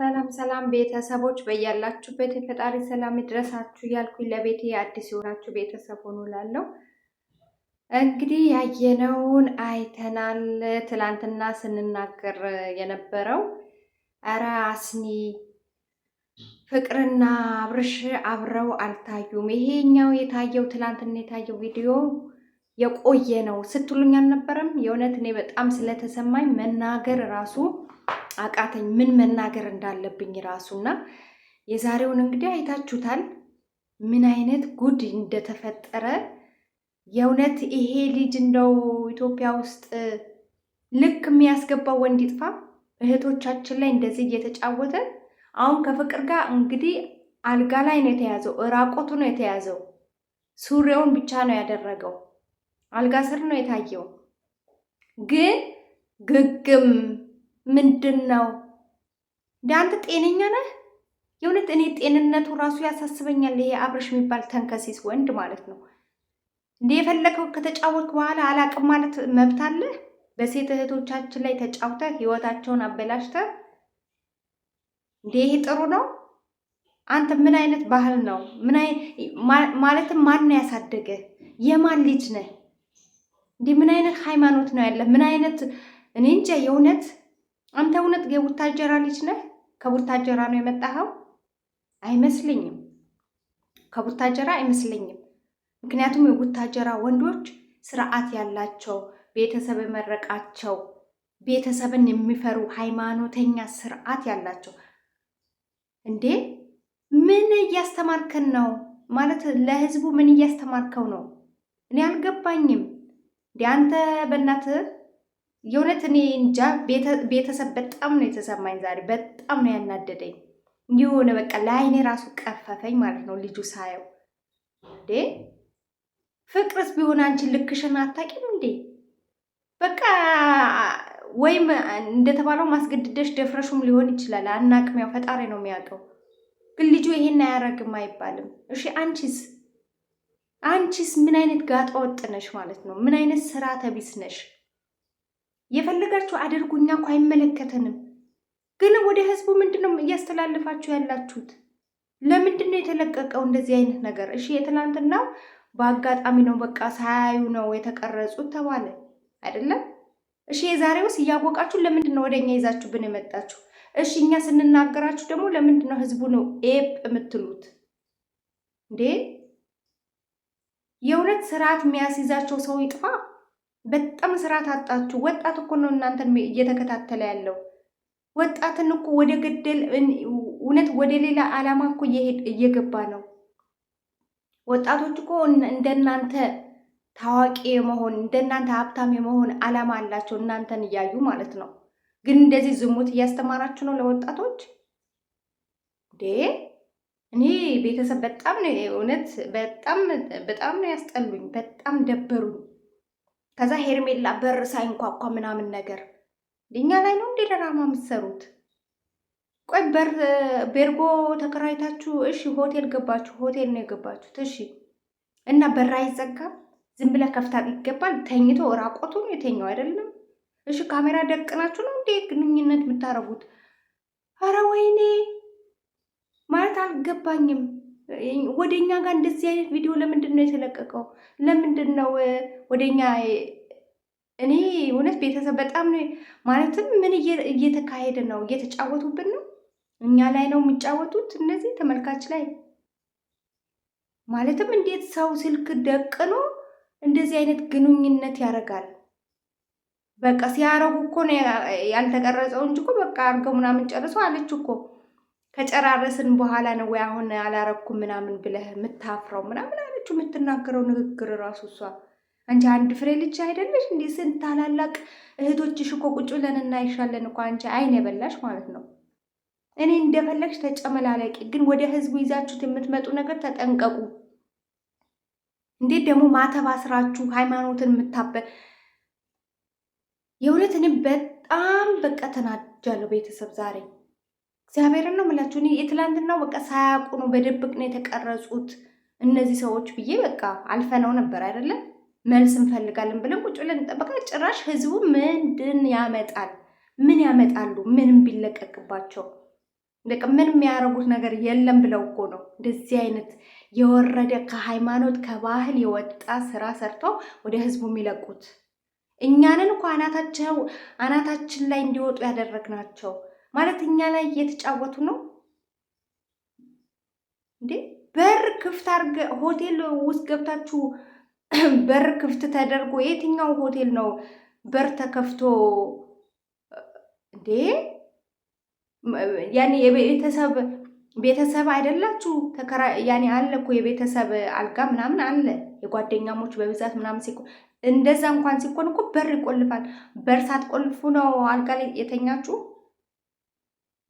ሰላም ሰላም ቤተሰቦች በያላችሁበት የፈጣሪ ሰላም ይድረሳችሁ እያልኩኝ ለቤቴ አዲስ የሆናችሁ ቤተሰብ ሆኖ ላለው እንግዲህ ያየነውን አይተናል። ትላንትና ስንናገር የነበረው ኧረ አስኒ ፍቅርና አብርሽ አብረው አልታዩም። ይሄኛው የታየው ትላንትና የታየው ቪዲዮ የቆየ ነው ስትሉኝ አልነበረም? የእውነት እኔ በጣም ስለተሰማኝ መናገር ራሱ አቃተኝ፣ ምን መናገር እንዳለብኝ ራሱና የዛሬውን እንግዲህ አይታችሁታል፣ ምን አይነት ጉድ እንደተፈጠረ። የእውነት ይሄ ልጅ እንደው ኢትዮጵያ ውስጥ ልክ የሚያስገባው ወንድ ይጥፋ። እህቶቻችን ላይ እንደዚህ እየተጫወተ አሁን ከፍቅር ጋር እንግዲህ አልጋ ላይ ነው የተያዘው፣ እራቆቱ ነው የተያዘው፣ ሱሪውን ብቻ ነው ያደረገው፣ አልጋ ስር ነው የታየው። ግን ግግም ምንድን ነው አንተ ጤነኛ ነህ? የእውነት እኔ ጤንነቱ ራሱ ያሳስበኛል። ይሄ አብርሽ የሚባል ተንከሲስ ወንድ ማለት ነው እንዴ! የፈለከው ከተጫወትክ በኋላ አላቅም ማለት መብት አለ? በሴት እህቶቻችን ላይ ተጫውተ ህይወታቸውን አበላሽተ እንዴ! ይሄ ጥሩ ነው? አንተ ምን አይነት ባህል ነው? ማለትም ማን ነው ያሳደገ? የማን ልጅ ነህ እንዴ? ምን አይነት ሃይማኖት ነው ያለ? ምን አይነት እኔ እንጃ የእውነት አንተ እውነት የቡታጀራ ልጅ ነህ? ከቡታጀራ ነው የመጣኸው? አይመስልኝም፣ ከቡታጀራ አይመስልኝም። ምክንያቱም የቡታጀራ ወንዶች ስርዓት ያላቸው፣ ቤተሰብ የመረቃቸው፣ ቤተሰብን የሚፈሩ ሃይማኖተኛ ስርዓት ያላቸው። እንዴ ምን እያስተማርከን ነው? ማለት ለህዝቡ ምን እያስተማርከው ነው? እኔ አልገባኝም። እንዴ አንተ በእናትህ የእውነት እኔ እንጃ። ቤተሰብ በጣም ነው የተሰማኝ ዛሬ፣ በጣም ነው ያናደደኝ። የሆነ በቃ ለአይኔ ራሱ ቀፈፈኝ ማለት ነው ልጁ ሳየው። እንዴ ፍቅርስ ቢሆን አንቺ ልክሽን አታውቂም እንዴ? በቃ ወይም እንደተባለው ማስገድደሽ ደፍረሹም ሊሆን ይችላል፣ አናቅም። ያው ፈጣሪ ነው የሚያውቀው። ግን ልጁ ይሄን አያረግም አይባልም። እሺ አንቺስ ምን አይነት ጋጠ ወጥ ነሽ ማለት ነው? ምን አይነት ስራ ተቢስ ነሽ? የፈለጋችሁ አድርጉ፣ እኛ እኮ አይመለከተንም። ግን ወደ ህዝቡ ምንድነው እያስተላልፋችሁ ያላችሁት? ለምንድነው የተለቀቀው እንደዚህ አይነት ነገር? እሺ የትናንትናው በአጋጣሚ ነው፣ በቃ ሳያዩ ነው የተቀረጹት ተባለ አይደለም? እሺ የዛሬውስ እያወቃችሁ ለምንድነው ወደኛ ይዛችሁብን የመጣችሁ? እሺ እኛ ስንናገራችሁ ደግሞ ለምንድነው ህዝቡ ነው ኤፕ የምትሉት እንዴ? የእውነት ስርዓት የሚያስይዛቸው ሰው ይጥፋ። በጣም ስርዓት አጣችሁ። ወጣት እኮ ነው እናንተን እየተከታተለ ያለው። ወጣትን እኮ ወደ ገደል እውነት ወደ ሌላ ዓላማ እኮ እየገባ ነው። ወጣቶች እኮ እንደናንተ ታዋቂ የመሆን እንደናንተ ሀብታም የመሆን ዓላማ አላቸው፣ እናንተን እያዩ ማለት ነው። ግን እንደዚህ ዝሙት እያስተማራችሁ ነው ለወጣቶች እንዴ! እኔ ቤተሰብ በጣም ነው እውነት በጣም ነው ያስጠሉኝ፣ በጣም ደበሩኝ። ከዛ ሄርሜላ በር ሳይንኳኳ ምናምን ነገር እኛ ላይ ነው እንዴ ድራማ የምትሰሩት? ቆይ ቤርጎ ተከራይታችሁ እሺ፣ ሆቴል ገባችሁ፣ ሆቴል ነው የገባችሁት እሺ፣ እና በር አይዘጋም? ዝም ብለህ ከፍታ ይገባል? ተኝቶ ራቆቱ ነው የተኛው አይደለም? እሺ ካሜራ ደቅናችሁ ነው እንዴ ግንኙነት የምታረጉት? አረ ወይኔ ማለት አልገባኝም። ወደኛ ጋር እንደዚህ አይነት ቪዲዮ ለምንድን ነው የተለቀቀው? ለምንድን ነው ወደኛ? እኔ እውነት ቤተሰብ በጣም ነው ማለትም ምን እየተካሄደ ነው? እየተጫወቱብን ነው፣ እኛ ላይ ነው የሚጫወቱት እነዚህ ተመልካች ላይ። ማለትም እንዴት ሰው ስልክ ደቅኖ እንደዚህ አይነት ግንኙነት ያደርጋል? በቃ ሲያረጉ እኮ ነው ያልተቀረጸው እንጂ እኮ በቃ አርገው ምናምን ጨርሶ አለች እኮ። ከጨራረስን በኋላ ነው ወይ አሁን አላረኩም ምናምን ብለህ የምታፍረው ምናምን አለችው። የምትናገረው ንግግር ራሱ እሷ አንቺ አንድ ፍሬ ልጅ አይደለሽ እንዴ? ስንት ታላላቅ እህቶችሽ እኮ ቁጭ ብለን እናይሻለን እኮ። አንቺ አይን የበላሽ ማለት ነው። እኔ እንደፈለግሽ ተጨመላለቂ፣ ግን ወደ ህዝቡ ይዛችሁት የምትመጡ ነገር ተጠንቀቁ። እንዴት ደግሞ ማተብ አስራችሁ ሃይማኖትን የእውነት እኔ በጣም በቃ ተናጃለሁ ቤተሰብ ዛሬ እግዚአብሔርን ነው የምላችሁ። እኔ የትላንትናው በቃ ሳያውቁ ነው በድብቅ ነው የተቀረጹት እነዚህ ሰዎች ብዬ በቃ አልፈነው ነበር አይደለም? መልስ እንፈልጋለን ብለን ቁጭ ብለን እንጠበቃ። ጭራሽ ህዝቡ ምንድን ያመጣል? ምን ያመጣሉ? ምንም ቢለቀቅባቸው በቃ ምን የሚያደርጉት ነገር የለም ብለው እኮ ነው እንደዚህ አይነት የወረደ ከሃይማኖት ከባህል የወጣ ስራ ሰርተው ወደ ህዝቡ የሚለቁት። እኛንን እኮ አናታችን ላይ እንዲወጡ ያደረግናቸው ማለት እኛ ላይ እየተጫወቱ ነው እንዴ? በር ክፍት አድርገ ሆቴል ውስጥ ገብታችሁ በር ክፍት ተደርጎ የትኛው ሆቴል ነው በር ተከፍቶ እንዴ? ያኔ ቤተሰብ አይደላችሁ ያኔ አለ እኮ የቤተሰብ አልጋ ምናምን አለ የጓደኛሞች በብዛት ምናምን ሲኮን እንደዛ እንኳን ሲኮን እኮ በር ይቆልፋል። በር ሳትቆልፉ ነው አልጋ ላይ የተኛችሁ?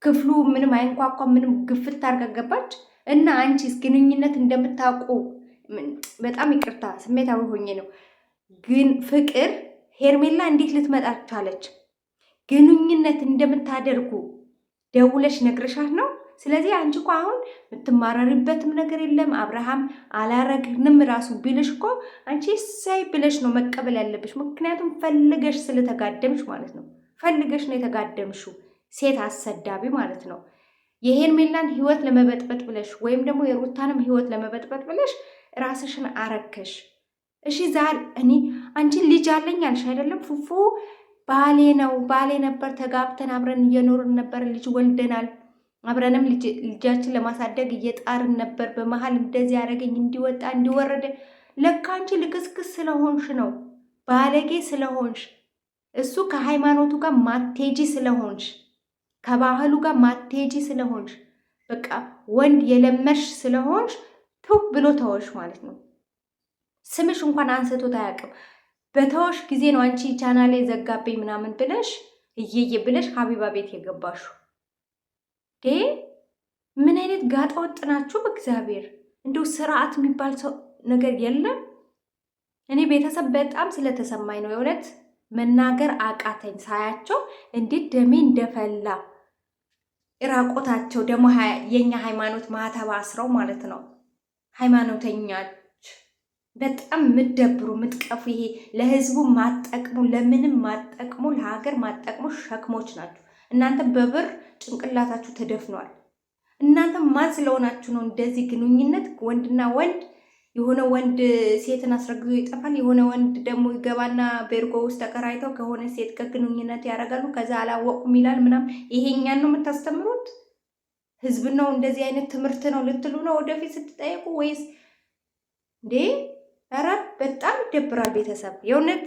ክፍሉ ምንም አይንኳኳ ምንም ግፍት አድርጋ ገባች እና አንቺስ ግንኙነት እንደምታውቁ በጣም ይቅርታ ስሜታዊ ሆኜ ነው ግን ፍቅር ሄርሜላ እንዴት ልትመጣ ቻለች? ግንኙነት እንደምታደርጉ ደውለሽ ነግረሻት ነው? ስለዚህ አንቺ እኮ አሁን የምትማረሪበትም ነገር የለም። አብርሃም አላረግንም ራሱ ቢልሽ እኮ አንቺ ሳይ ብለሽ ነው መቀበል ያለብሽ። ምክንያቱም ፈልገሽ ስለተጋደምሽ ማለት ነው። ፈልገሽ ነው የተጋደምሽው፣ ሴት አሰዳቢ ማለት ነው። የሄርሜላን ህይወት ለመበጥበጥ ብለሽ ወይም ደግሞ የሩታንም ህይወት ለመበጥበጥ ብለሽ ራስሽን አረከሽ። እሺ ዛሬ አንቺ ልጅ አለኝ አልሽ አይደለም? ፉፉ ባሌ ነበር፣ ተጋብተን አብረን እየኖርን ነበር፣ ልጅ ወልደናል። አብረንም ልጃችን ለማሳደግ እየጣርን ነበር። በመሀል እንደዚህ ያደረገኝ እንዲወጣ እንዲወረደ። ለካ አንቺ ልክስክስ ስለሆንሽ ነው፣ ባለጌ ስለሆንሽ፣ እሱ ከሃይማኖቱ ጋር ማቴጂ ስለሆንሽ፣ ከባህሉ ጋር ማቴጂ ስለሆንሽ፣ በቃ ወንድ የለመሽ ስለሆንሽ ቱ ብሎ ተወሽ ማለት ነው። ስምሽ እንኳን አንስቶት አያውቅም። በተወሽ ጊዜ ነው አንቺ ቻናሌ ዘጋቤኝ ምናምን ብለሽ እየየ ብለሽ ሀቢባ ቤት የገባሽው። ምን አይነት ጋጣ ወጥ ናችሁ? በእግዚአብሔር እንደው ስርዓት የሚባል ሰው ነገር የለም። እኔ ቤተሰብ በጣም ስለተሰማኝ ነው የእውነት መናገር አቃተኝ ሳያቸው፣ እንዴት ደሜ እንደፈላ ራቆታቸው ደግሞ የኛ ሃይማኖት ማተባ አስረው ማለት ነው። ሃይማኖተኛች በጣም ምትደብሩ ምትቀፉ፣ ይሄ ለህዝቡ ማጠቅሙ ለምንም ማጠቅሙ ለሀገር ማጠቅሙ ሸክሞች ናቸው። እናንተ በብር ጭንቅላታችሁ ተደፍኗል። እናንተ ማን ስለሆናችሁ ነው እንደዚህ ግንኙነት? ወንድና ወንድ የሆነ ወንድ ሴትን አስረግዞ ይጠፋል። የሆነ ወንድ ደግሞ ይገባና ቤርጎ ውስጥ ተከራይተው ከሆነ ሴት ጋር ግንኙነት ያደርጋሉ። ከዛ አላወቁም ይላል ምናምን። ይሄኛን ነው የምታስተምሩት? ህዝብ ነው እንደዚህ አይነት ትምህርት ነው ልትሉ ነው ወደፊት ስትጠየቁ? ወይስ እንዴ? ኧረ በጣም ይደብራል ቤተሰብ የእውነት